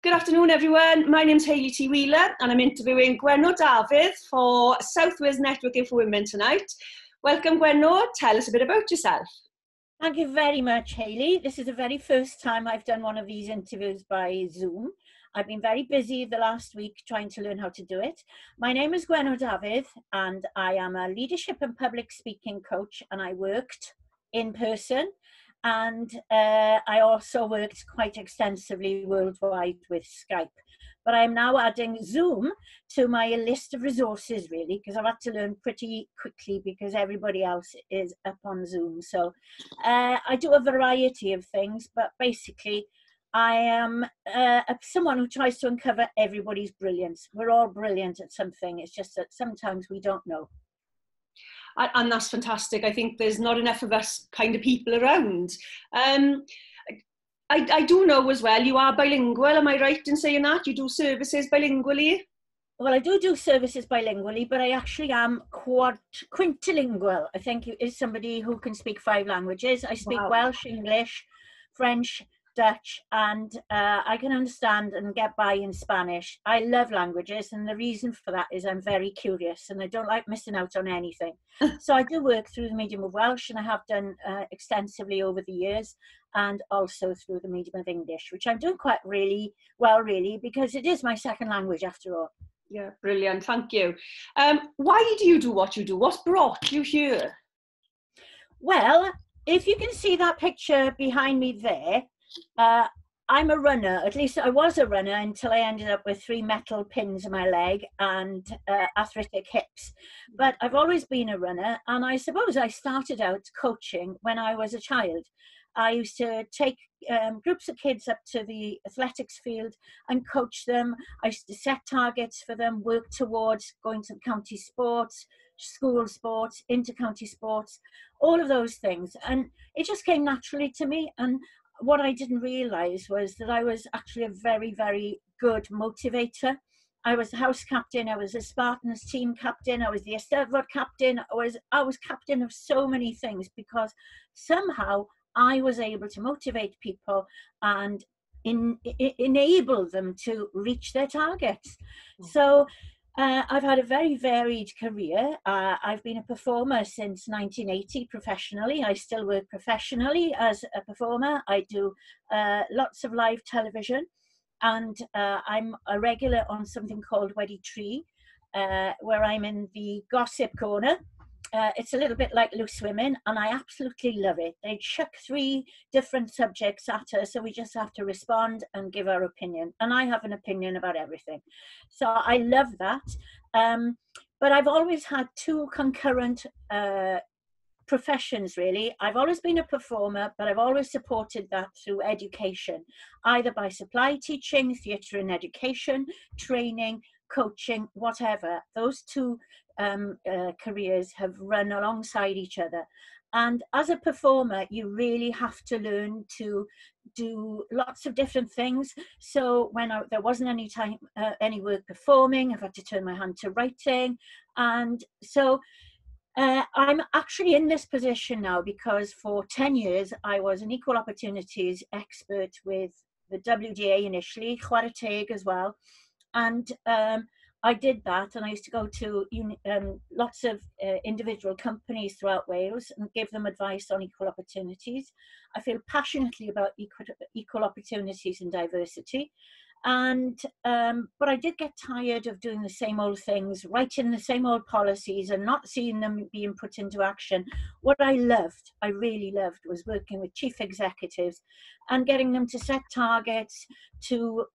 Good afternoon, everyone. My name's Hayley Twigg Wheeler, and I'm interviewing Gwenno Dafydd for South Wales Networking for Women tonight. Welcome, Gwenno. Tell us a bit about yourself. Thank you very much, Hayley. This is the very first time I've done one of these interviews by Zoom. I've been very busy the last week trying to learn how to do it. My name is Gwenno Dafydd, and I am a leadership and public speaking coach, and I worked in person. And I also worked quite extensively worldwide with Skype. But I'm now adding Zoom to my list of resources, really, because I've had to learn pretty quickly because everybody else is up on Zoom. So I do a variety of things, but basically I am someone who tries to uncover everybody's brilliance. We're all brilliant at something. It's just that sometimes we don't know. And that's fantastic. I think there's not enough of us kind of people around. I do know as well, you are bilingual, am I right in saying that? You do services bilingually? Well, I do services bilingually, but I actually am quintilingual. I think is somebody who can speak 5 languages. I speak Welsh, English, French, Dutch, and I can understand and get by in Spanish. I love languages, and the reason for that is I'm very curious and I don't like missing out on anything. So I do work through the medium of Welsh, and I have done extensively over the years, and also through the medium of English, which I'm doing quite really well, because it is my second language after all. Yeah, brilliant. Thank you. Why do you do what you do? What's brought you here? Well, if you can see that picture behind me there, I'm a runner. At least I was a runner until I ended up with 3 metal pins in my leg and arthritic hips. But I've always been a runner, and I suppose I started out coaching when I was a child. I used to take groups of kids up to the athletics field and coach them. I used to set targets for them, work towards going to county sports, school sports, inter-county sports, all of those things. And it just came naturally to me. And what I didn't realize was that I was actually a very, very good motivator. I was the house captain, I was the Spartans team captain, I was the Eisteddfod captain, I was captain of so many things because somehow I was able to motivate people and enable them to reach their targets. So I've had a very varied career. I've been a performer since 1980 professionally. I still work professionally as a performer. I do lots of live television, and I'm a regular on something called Weddy Tree, where I'm in the gossip corner. It's a little bit like Loose Women, and I absolutely love it. They chuck 3 different subjects at us, so we just have to respond and give our opinion. And I have an opinion about everything. So I love that. But I've always had 2 concurrent professions, really. I've always been a performer, but I've always supported that through education, either by supply teaching, theatre and education, training, coaching, whatever. Those 2 careers have run alongside each other. And as a performer, you really have to learn to do lots of different things. So when there wasn't any time, any work performing, I've had to turn my hand to writing. And so I'm actually in this position now because for 10 years, I was an equal opportunities expert with the WDA initially, chwarae teg as well. And I did that, and I used to go to lots of individual companies throughout Wales and give them advice on equal opportunities. I feel passionately about equal opportunities and diversity. And but I did get tired of doing the same old things, writing the same old policies and not seeing them being put into action. What I really loved, was working with chief executives and getting them to set targets, to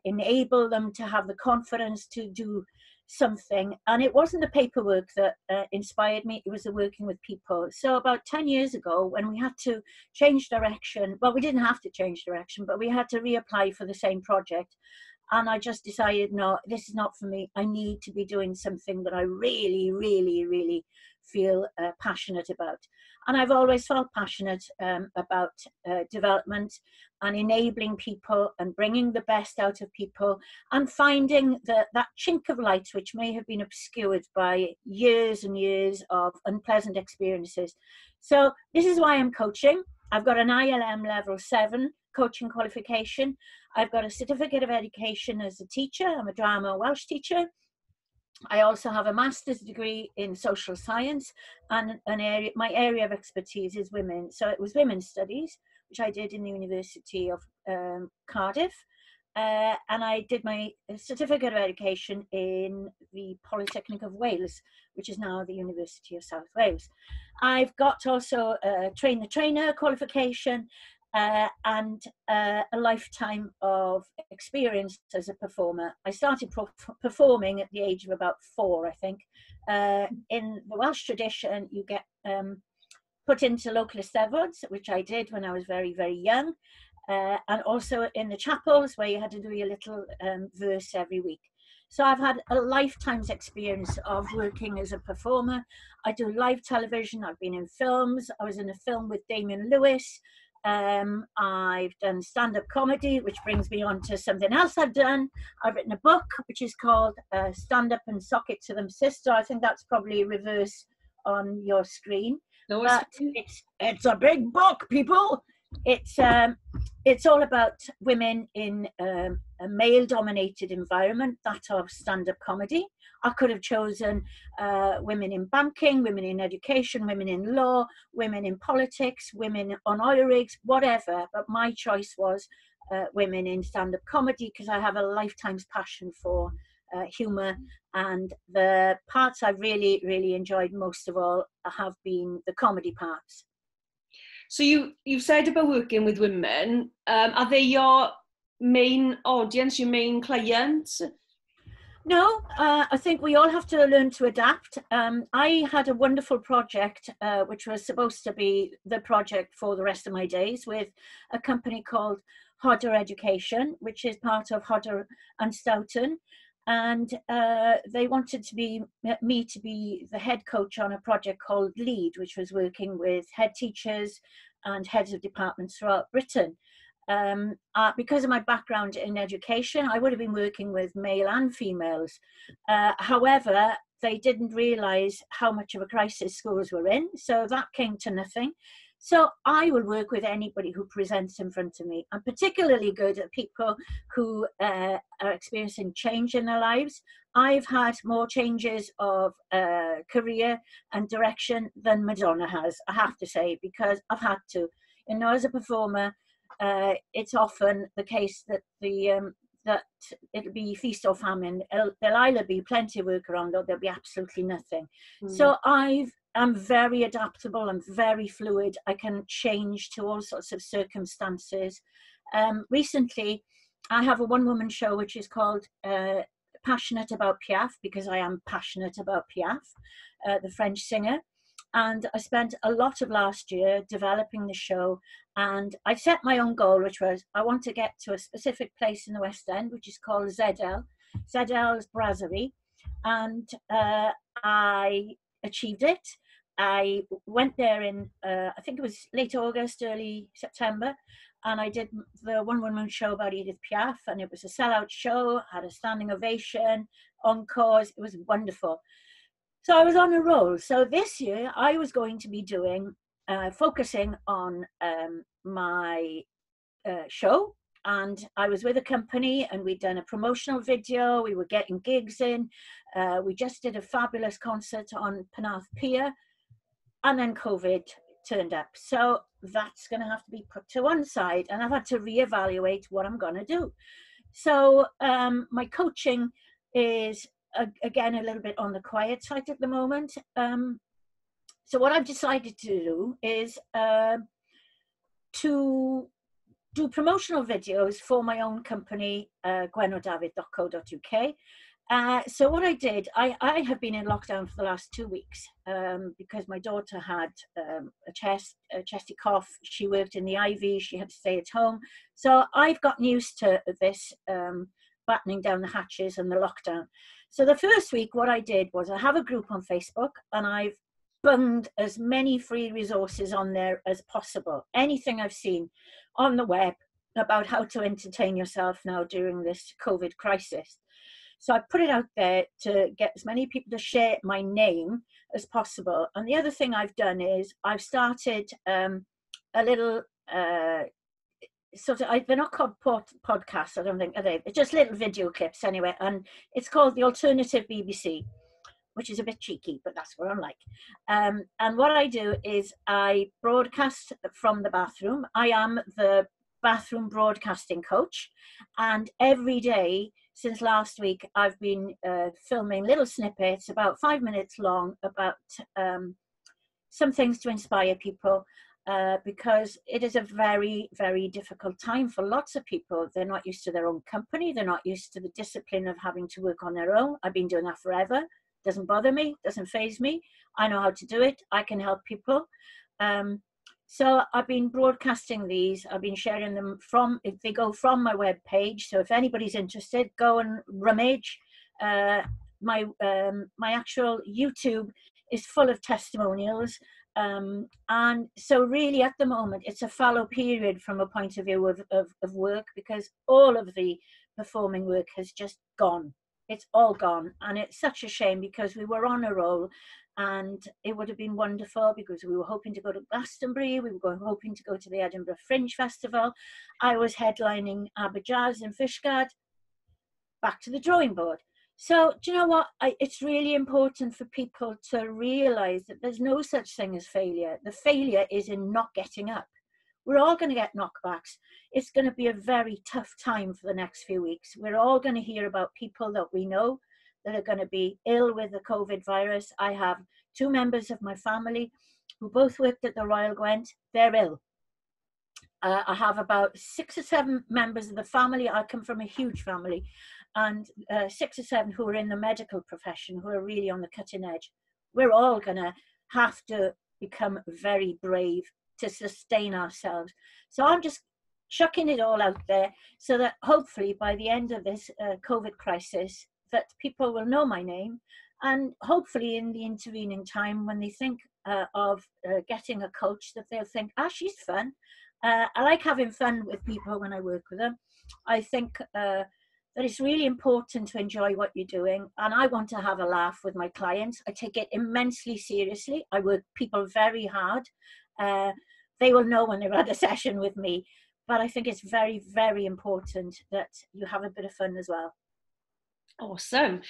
enable them to have the confidence to do something. And it wasn't the paperwork that inspired me, it was the working with people. So about 10 years ago, when we had to change direction, well, we didn't have to change direction, but we had to reapply for the same project. And I just decided, no, this is not for me. I need to be doing something that I really, really, really feel passionate about. And I've always felt passionate about development and enabling people and bringing the best out of people and finding that chink of light which may have been obscured by years and years of unpleasant experiences. So this is why I'm coaching. I've got an ILM level 7 coaching qualification. I've got a certificate of education as a teacher. I'm a drama Welsh teacher. I also have a master's degree in social science, and my area of expertise is women. So it was women's studies, which I did in the University of Cardiff. And I did my certificate of education in the Polytechnic of Wales, which is now the University of South Wales. I've got also a train the trainer qualification, and a lifetime of experience as a performer. I started performing at the age of about 4, I think. In the Welsh tradition, you get put into local Eisteddfods, which I did when I was very, very young, and also in the chapels where you had to do your little verse every week. So I've had a lifetime's experience of working as a performer. I do live television, I've been in films. I was in a film with Damien Lewis. I've done stand-up comedy, which brings me on to something else I've done. I've written a book which is called Stand Up and Sock It to Them Sister. I think that's probably reverse on your screen. No, but it's a big book, people. It's all about women in a male-dominated environment, that of stand-up comedy. I could have chosen women in banking, women in education, women in law, women in politics, women on oil rigs, whatever. But my choice was women in stand-up comedy, because I have a lifetime's passion for humour. And the parts I've really, really enjoyed most of all have been the comedy parts. So you've said about working with women. Are they your main audience, your main clients? No, I think we all have to learn to adapt. I had a wonderful project, which was supposed to be the project for the rest of my days, with a company called Hodder Education, which is part of Hodder and Stoughton. And they wanted me to be the head coach on a project called Lead, which was working with head teachers and heads of departments throughout Britain. Because of my background in education, I would have been working with male and females. However, they didn't realise how much of a crisis schools were in, so that came to nothing. So I will work with anybody who presents in front of me. I'm particularly good at people who are experiencing change in their lives. I've had more changes of career and direction than Madonna has, I have to say, because I've had to. You know, as a performer, it's often the case that that it'll be feast or famine. There'll either be plenty of work around or there'll be absolutely nothing. So I'm very adaptable, I'm very fluid. I can change to all sorts of circumstances. Recently, I have a one-woman show which is called Passionate About Piaf, because I am passionate about Piaf, the French singer. And I spent a lot of last year developing the show, and I set my own goal, which was I want to get to a specific place in the West End, which is called Zedell's Brasserie, and I achieved it. I went there in, I think it was late August, early September, and I did the one-woman show about Edith Piaf, and it was a sellout show, had a standing ovation, encores, it was wonderful. So I was on a roll. So this year I was going to be doing, focusing on my show. And I was with a company and we'd done a promotional video. We were getting gigs in. We just did a fabulous concert on Penarth Pier. And then COVID turned up. So that's going to have to be put to one side. And I've had to reevaluate what I'm going to do. So my coaching is, again, a little bit on the quiet side at the moment. So what I've decided to do is to do promotional videos for my own company, gwennodafydd.co.uk. So what I did, I have been in lockdown for the last 2 weeks because my daughter had a chesty cough. She worked in the IV, she had to stay at home. So I've gotten used to this battening down the hatches and the lockdown. So the first week, what I did was I have a group on Facebook and I've bunged as many free resources on there as possible. Anything I've seen on the web about how to entertain yourself now during this COVID crisis. So I put it out there to get as many people to share my name as possible. And the other thing I've done is I've started a little they're not called podcasts, I don't think, are they? They're just little video clips anyway, and it's called The Alternative BBC, which is a bit cheeky, but that's what I'm like. And what I do is I broadcast from the bathroom. I am the bathroom broadcasting coach, and every day since last week I've been filming little snippets about 5 minutes long about some things to inspire people, because it is a very, very difficult time for lots of people. They're not used to their own company. They're not used to the discipline of having to work on their own. I've been doing that forever. Doesn't bother me, doesn't faze me. I know how to do it. I can help people. So I've been broadcasting these. I've been sharing them they go from my web page. So if anybody's interested, go and rummage. My actual YouTube is full of testimonials. And so really at the moment, it's a fallow period from a point of view of work, because all of the performing work has just gone. It's all gone, and it's such a shame, because we were on a roll, and it would have been wonderful, because we were hoping to go to Glastonbury, we were hoping to go to the Edinburgh Fringe Festival. I was headlining Aberjazz in Fishguard. Back to the drawing board. So do you know what? It's really important for people to realise that there's no such thing as failure. The failure is in not getting up. We're all going to get knockbacks. It's going to be a very tough time for the next few weeks. We're all going to hear about people that we know that are going to be ill with the COVID virus. I have 2 members of my family who both worked at the Royal Gwent. They're ill. I have about 6 or 7 members of the family. I come from a huge family, and 6 or 7 who are in the medical profession, who are really on the cutting edge. We're all going to have to become very brave to sustain ourselves. So I'm just chucking it all out there, so that hopefully by the end of this COVID crisis, that people will know my name, and hopefully in the intervening time, when they think of getting a coach, that they'll think, she's fun. I like having fun with people when I work with them. I think that it's really important to enjoy what you're doing, and I want to have a laugh with my clients. I take it immensely seriously. I work people very hard. They will know when they've had a session with me, but I think it's very, very important that you have a bit of fun as well. Awesome.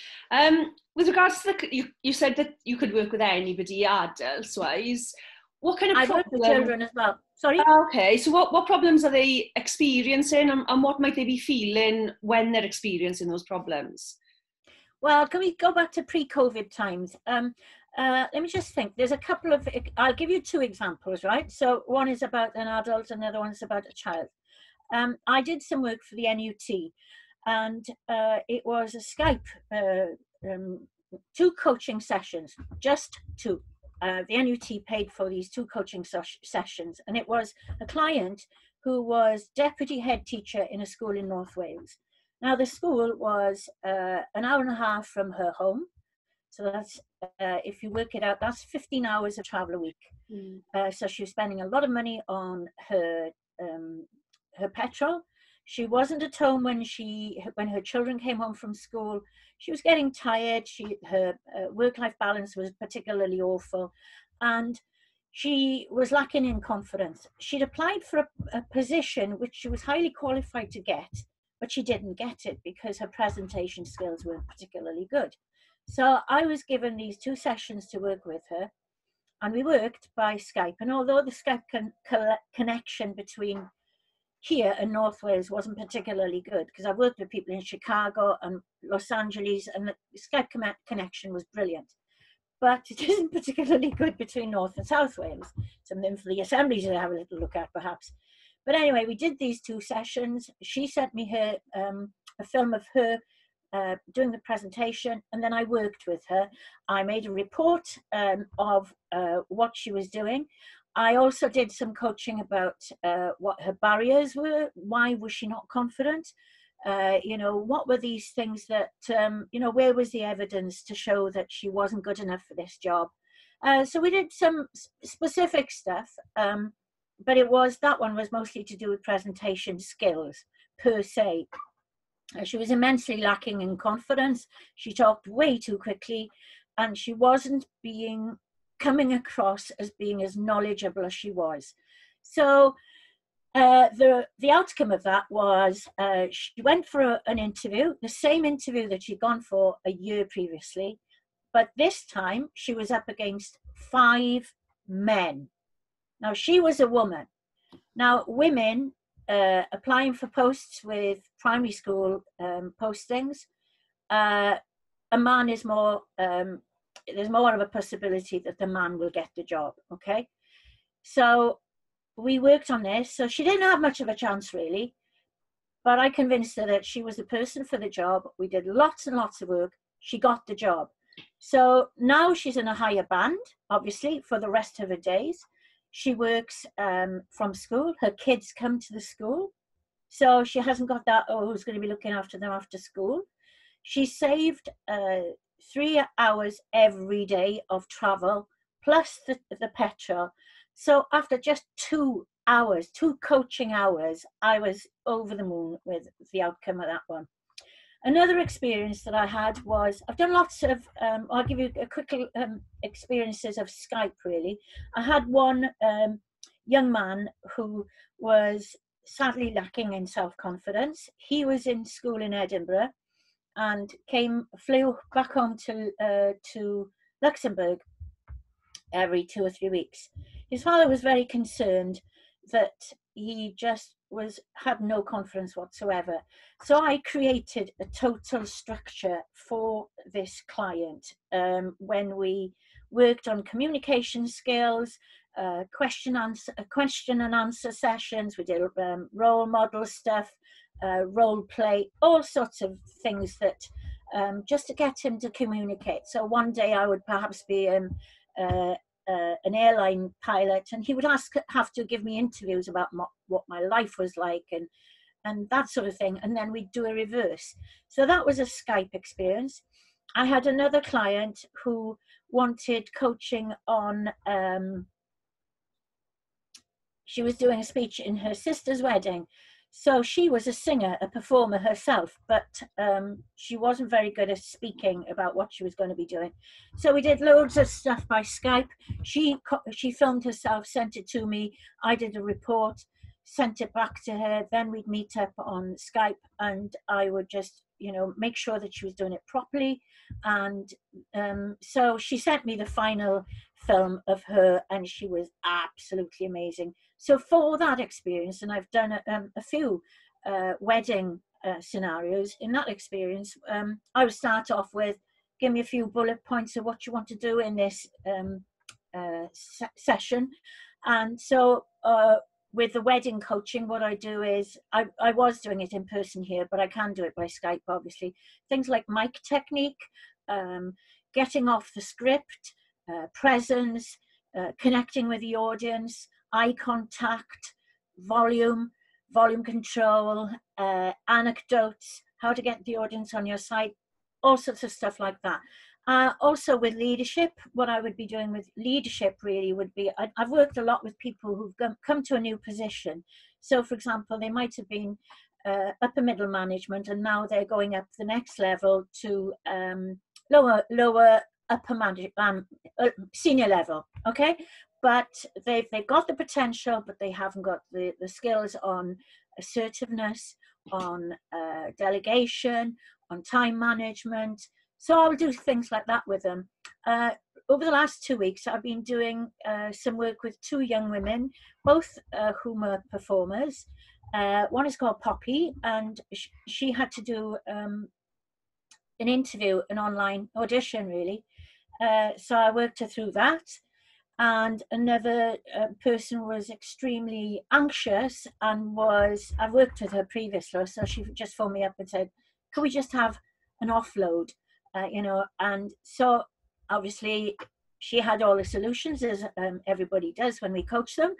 With regards to you said that you could work with anybody adults-wise. What kind of I work with children as well. Sorry? Okay, so what problems are they experiencing, and what might they be feeling when they're experiencing those problems? Well, can we go back to pre-COVID times? Let me just think. There's a couple of, I'll give you 2 examples, right? So one is about an adult and the other one is about a child. I did some work for the NUT, and it was a Skype, 2 coaching sessions, just 2. The NUT paid for these 2 coaching sessions, and it was a client who was deputy head teacher in a school in North Wales. Now the school was an hour and a half from her home, so that's if you work it out, that's 15 hours of travel a week. So she was spending a lot of money on her petrol. She wasn't at home when her children came home from school. She was getting tired. Her work-life balance was particularly awful, and she was lacking in confidence. She'd applied for a position which she was highly qualified to get, but she didn't get it because her presentation skills weren't particularly good. So I was given these 2 sessions to work with her, and we worked by Skype. And although the Skype connection between here in North Wales wasn't particularly good, because I've worked with people in Chicago and Los Angeles, and the Skype connection was brilliant. But it isn't particularly good between North and South Wales. Something for the assemblies to have a little look at, perhaps. But anyway, we did these 2 sessions. She sent me her a film of her doing the presentation, and then I worked with her. I made a report of what she was doing. I also did some coaching about what her barriers were. Why was she not confident? What were these things that, where was the evidence to show that she wasn't good enough for this job? So we did some specific stuff, but that one was mostly to do with presentation skills per se. She was immensely lacking in confidence. She talked way too quickly, and she wasn't coming across as being as knowledgeable as she was. So The outcome of that was she went for an interview, the same interview that she'd gone for a year previously, but this time she was up against 5 men. Now, she was a woman. Now, women applying for posts with primary school postings, a man is more, there's more of a possibility that the man will get the job, okay? So we worked on this. So she didn't have much of a chance, really, but I convinced her that she was the person for the job. We did lots and lots of work. She got the job. So now she's in a higher band, obviously, for the rest of her days. She works from school. Her kids come to the school. So she hasn't got that, oh, who's going to be looking after them after school. She saved 3 hours every day of travel, plus the petrol. So after just 2 hours, 2 coaching hours, I was over the moon with the outcome of that one. Another experience that I had was, I've done lots of, I'll give you a quick experiences of Skype, really. I had one young man who was sadly lacking in self-confidence. He was in school in Edinburgh and flew back home to Luxembourg every 2 or 3 weeks. His father was very concerned that he just had no confidence whatsoever. So I created a total structure for this client when we worked on communication skills, question and answer sessions. We did role model stuff, role play, all sorts of things that just to get him to communicate. So one day I would perhaps be an airline pilot, and he would have to give me interviews about what my life was like and that sort of thing, and then we'd do a reverse. So that was a Skype experience. I had another client who wanted coaching on, she was doing a speech in her sister's wedding. So she was a singer, a performer herself, but she wasn't very good at speaking about what she was going to be doing. So we did loads of stuff by Skype. She filmed herself, sent it to me. I did a report, sent it back to her. Then we'd meet up on Skype, and I would just, make sure that she was doing it properly. And so she sent me the final film of her, and she was absolutely amazing. So for that experience, and I've done a few wedding scenarios, in that experience, I would start off with, give me a few bullet points of what you want to do in this session. And so with the wedding coaching, what I do is, I was doing it in person here, but I can do it by Skype, obviously. Things like mic technique, getting off the script, presence, connecting with the audience, eye contact, volume control, anecdotes, how to get the audience on your side, all sorts of stuff like that. Also with leadership, what I would be doing with leadership really would be, I've worked a lot with people who've come to a new position. So for example, they might have been upper middle management, and now they're going up the next level to lower upper management, senior level, okay? But they've got the potential, but they haven't got the skills on assertiveness, on delegation, on time management. So I'll do things like that with them. Over the last 2 weeks, I've been doing some work with 2 young women, both whom are performers. One is called Poppy, and she had to do an interview, an online audition, really. So I worked her through that. And another person was extremely anxious and I've worked with her previously, so she just phoned me up and said, can we just have an offload, and so obviously she had all the solutions, as everybody does when we coach them.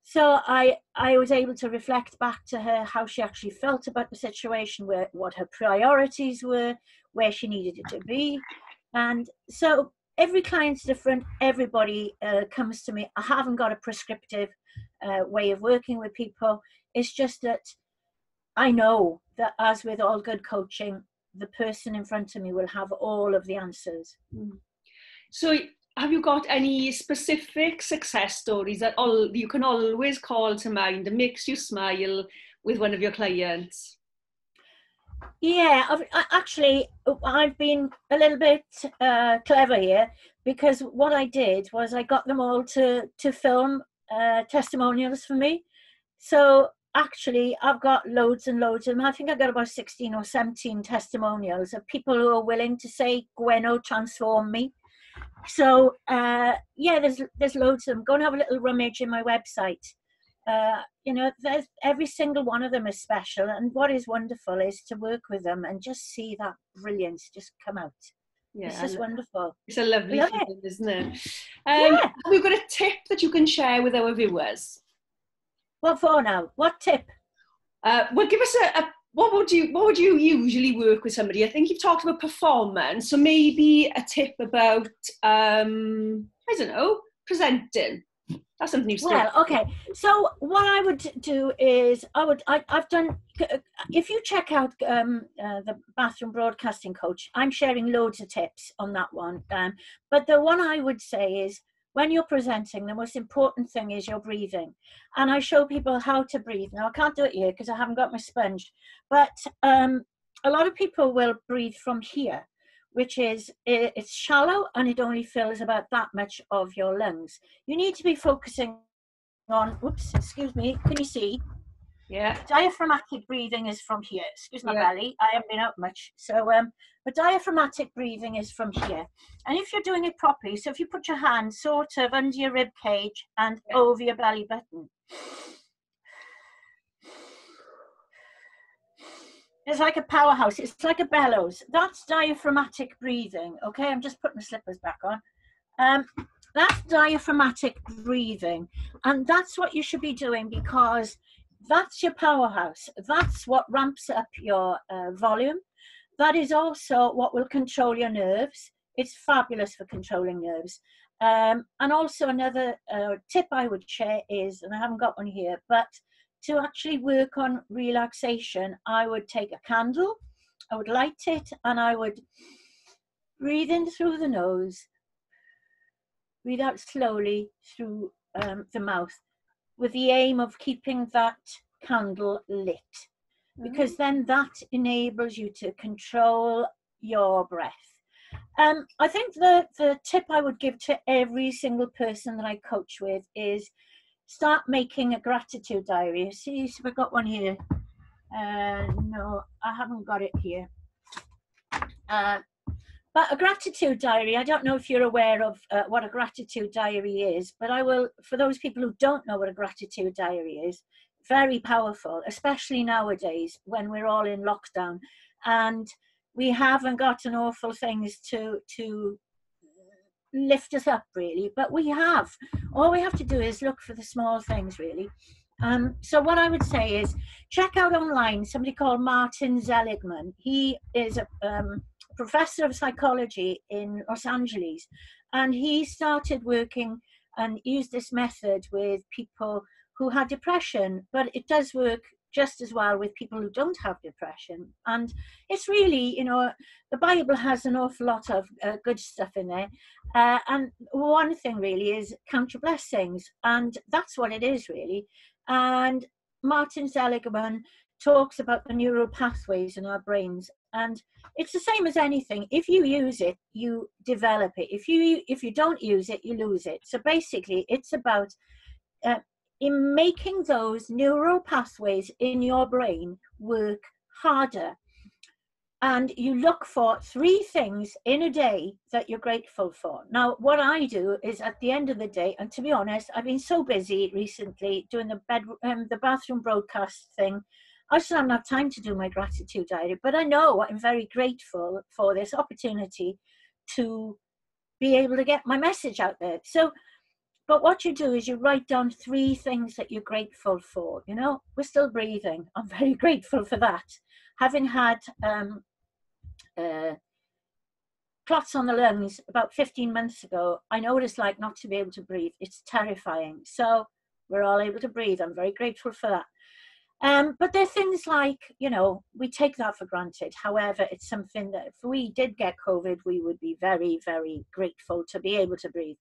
So I was able to reflect back to her how she actually felt about the situation, what her priorities were, where she needed it to be. And so every client's different. Everybody comes to me. I haven't got a prescriptive way of working with people. It's just that I know that, as with all good coaching, the person in front of me will have all of the answers. So have you got any specific success stories that you can always call to mind that makes you smile with one of your clients? Yeah, I've been a little bit clever here, because what I did was I got them all to film testimonials for me. So actually, I've got loads and loads of them. I think I've got about 16 or 17 testimonials of people who are willing to say, Gwenno transformed me. So yeah, there's loads of them. Go and have a little rummage in my website. You know, every single one of them is special, and what is wonderful is to work with them and just see that brilliance just come out. Yeah, it's just wonderful. It's a lovely feeling, isn't it? Yeah. Have you got a tip that you can share with our viewers? What for now? What tip? Well, give us what would you usually work with somebody? I think you've talked about performance, so maybe a tip about I don't know, presenting. That's something you've Well, okay. So what I would do is I've done. If you check out the Bathroom Broadcasting Coach, I'm sharing loads of tips on that one. But the one I would say is, when you're presenting, the most important thing is your breathing. And I show people how to breathe. Now, I can't do it here because I haven't got my sponge. But a lot of people will breathe from here, which is, it's shallow and it only fills about that much of your lungs. You need to be focusing on, whoops, excuse me, can you see? Yeah. Diaphragmatic breathing is from here. Excuse my belly, I haven't been out much. So, but diaphragmatic breathing is from here. And if you're doing it properly, so if you put your hand sort of under your rib cage and over your belly button. It's like a powerhouse. It's like a bellows. That's diaphragmatic breathing. Okay, I'm just putting my slippers back on. That's diaphragmatic breathing. And that's what you should be doing, because that's your powerhouse. That's what ramps up your volume. That is also what will control your nerves. It's fabulous for controlling nerves. And also another tip I would share is, and I haven't got one here, but to actually work on relaxation, I would take a candle, I would light it, and I would breathe in through the nose, breathe out slowly through the mouth, with the aim of keeping that candle lit, because then that enables you to control your breath. I think the tip I would give to every single person that I coach with is start making a gratitude diary. See if I got one here. No, I haven't got it here. But a gratitude diary, I don't know if you're aware of what a gratitude diary is, but I will, for those people who don't know what a gratitude diary is, very powerful, especially nowadays when we're all in lockdown and we haven't got an awful things to lift us up really, but we have. All we have to do is look for the small things really. So what I would say is check out online somebody called Martin Seligman. He is a professor of psychology in Los Angeles, and he started working and used this method with people who had depression, but it does work just as well with people who don't have depression. And it's really, you know, the Bible has an awful lot of good stuff in there. And one thing really is count your blessings. And that's what it is really. And Martin Seligman talks about the neural pathways in our brains. And it's the same as anything. If you use it, you develop it. If you don't use it, you lose it. So basically, it's about in making those neural pathways in your brain work harder. And you look for 3 things in a day that you're grateful for. Now, what I do is at the end of the day, and to be honest, I've been so busy recently doing the bathroom broadcast thing, I just haven't had time to do my gratitude diary. But I know I'm very grateful for this opportunity to be able to get my message out there. So, but what you do is you write down 3 things that you're grateful for. You know, we're still breathing. I'm very grateful for that. Having had clots on the lungs about 15 months ago, I know what it's like not to be able to breathe. It's terrifying. So we're all able to breathe. I'm very grateful for that. But there are things like, you know, we take that for granted. However, it's something that if we did get COVID, we would be very, very grateful to be able to breathe.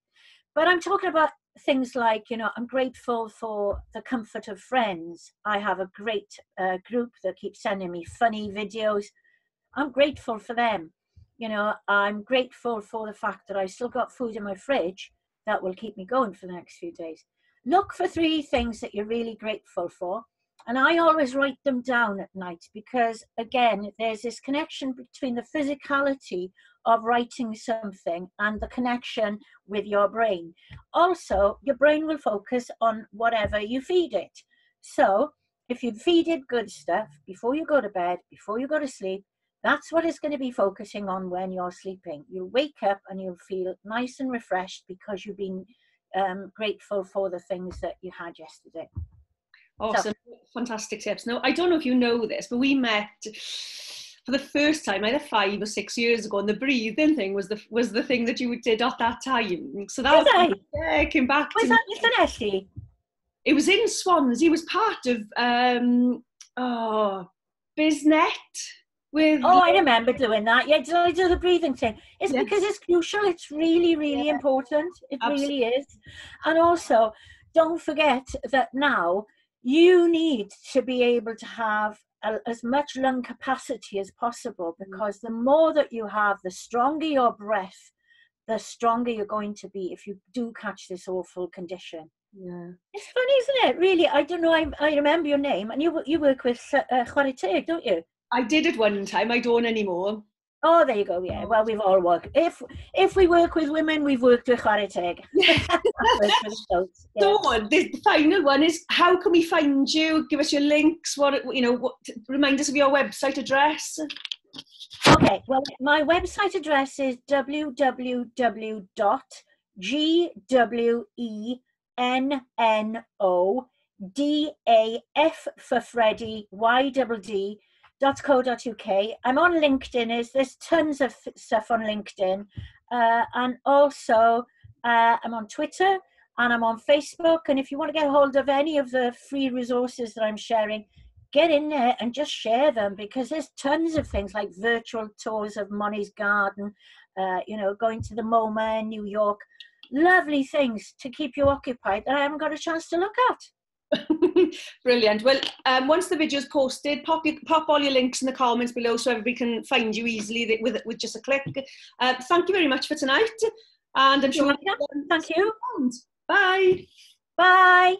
But I'm talking about things like, you know, I'm grateful for the comfort of friends. I have a great group that keeps sending me funny videos. I'm grateful for them. You know, I'm grateful for the fact that I still got food in my fridge that will keep me going for the next few days. Look for 3 things that you're really grateful for. And I always write them down at night because, again, there's this connection between the physicality of writing something and the connection with your brain. Also, your brain will focus on whatever you feed it. So if you feed it good stuff before you go to bed, before you go to sleep, that's what it's going to be focusing on when you're sleeping. You'll wake up and you'll feel nice and refreshed because you've been grateful for the things that you had yesterday. Awesome, fantastic tips. Now, I don't know if you know this, but we met for the first time either 5 or 6 years ago, and the breathing thing was the thing that you did at that time. So that was, came back. Was that Mr. Nessie? It was in Swansea. It was part of BizNet. I remember doing that. Yeah, did I do the breathing thing? It's because it's crucial. It's really, really important. It really is. And also, don't forget that now you need to be able to have as much lung capacity as possible, because the more that you have, the stronger your breath, the stronger you're going to be if you do catch this awful condition. Yeah, it's funny, isn't it? Really, I don't know. I remember your name, and you work with Hayleys Twigg, don't you? I did it one time. I don't anymore. Oh, there you go. Yeah. Well, we've all worked. If we work with women, we've worked with Hayleys Twigg. So the final one is, how can we find you? Give us your links. Remind us of your website address. Okay. Well, my website address is www.gwenno.co.uk. for Freddie, YDD.co.uk. I'm on LinkedIn. There's tons of stuff on LinkedIn, and also I'm on Twitter and I'm on Facebook. And if you want to get hold of any of the free resources that I'm sharing, get in there and just share them, because there's tons of things like virtual tours of Monnie's garden, going to the MoMA in New York. Lovely things to keep you occupied that I haven't got a chance to look at. Brilliant. Well, once the video is posted, pop all your links in the comments below so everybody can find you easily with just a click. Thank you very much for tonight, and I'm sure. Thank you. Bye. Bye.